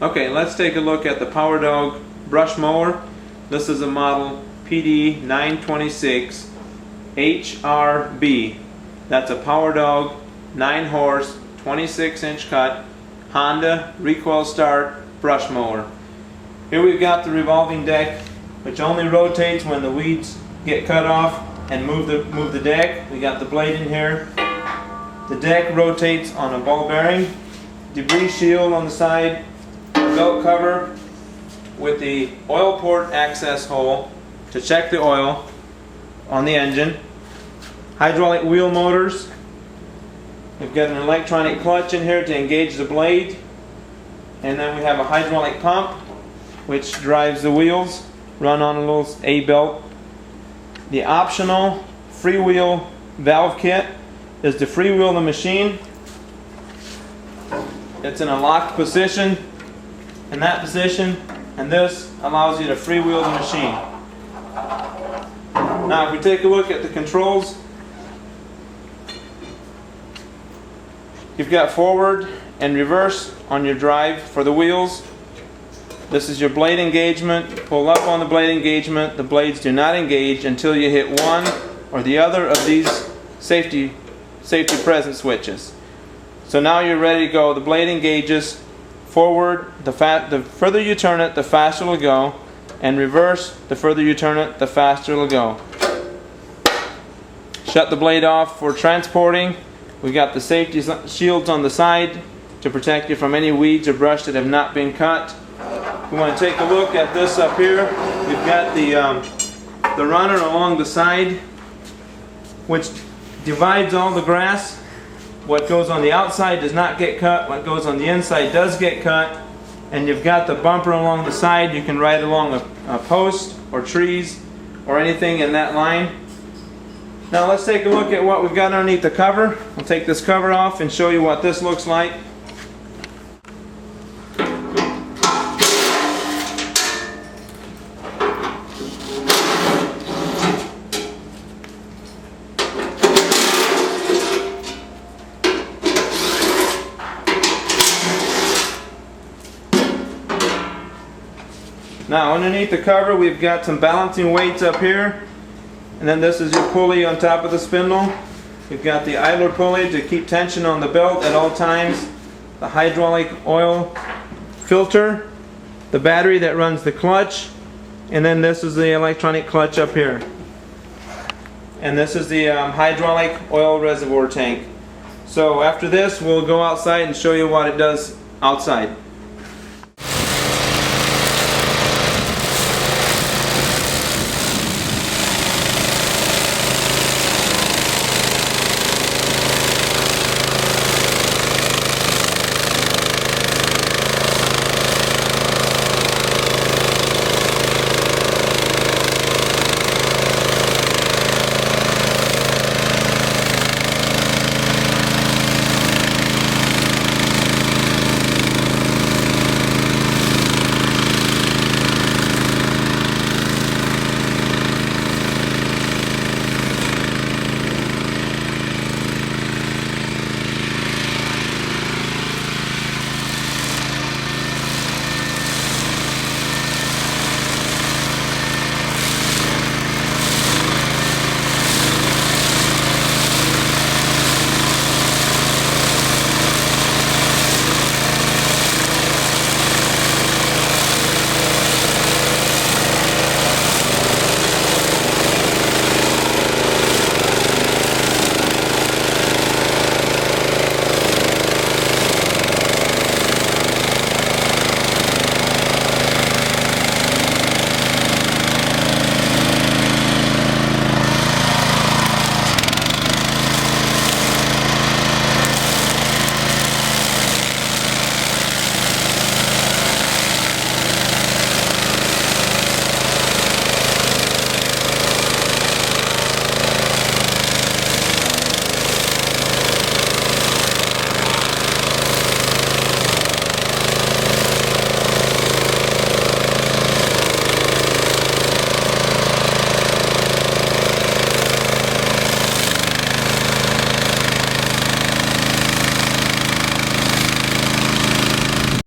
Okay, let's take a look at the Power Dog brush mower. This is a model PD 926 HRB. That's a Power Dog 9 horse 26-inch cut Honda recoil start brush mower. Here we've got the revolving deck, which only rotates when the weeds get cut off and move the deck. We got the blade in here. The deck rotates on a ball bearing, debris shield on the side, belt cover with the oil port access hole to check the oil on the engine, hydraulic wheel motors. We've got an electronic clutch in here to engage the blade, and then we have a hydraulic pump which drives the wheels, run on a little A-belt. The optional freewheel valve kit is to freewheel the machine. It's in a locked position in that position, and this allows you to freewheel the machine. Now if we take a look at the controls, you've got forward and reverse on your drive for the wheels. This is your blade engagement. Pull up on the blade engagement. The blades do not engage until you hit one or the other of these safety present switches. So now you're ready to go. The blade engages. Forward, the further you turn it, the faster it'll go, and reverse, the further you turn it, the faster it'll go. Shut the blade off for transporting. We've got the safety shields on the side to protect you from any weeds or brush that have not been cut. We want to take a look at this up here. We've got the runner along the side, which divides all the grass. What goes on the outside does not get cut. What goes on the inside does get cut. And you've got the bumper along the side. You can ride along a post or trees or anything in that line. Now let's take a look at what we've got underneath the cover. I'll take this cover off and show you what this looks like. Now underneath the cover we've got some balancing weights up here, and then this is your pulley on top of the spindle. You've got the idler pulley to keep tension on the belt at all times, the hydraulic oil filter, the battery that runs the clutch, and then this is the electronic clutch up here. And this is the hydraulic oil reservoir tank. So after this we'll go outside and show you what it does outside.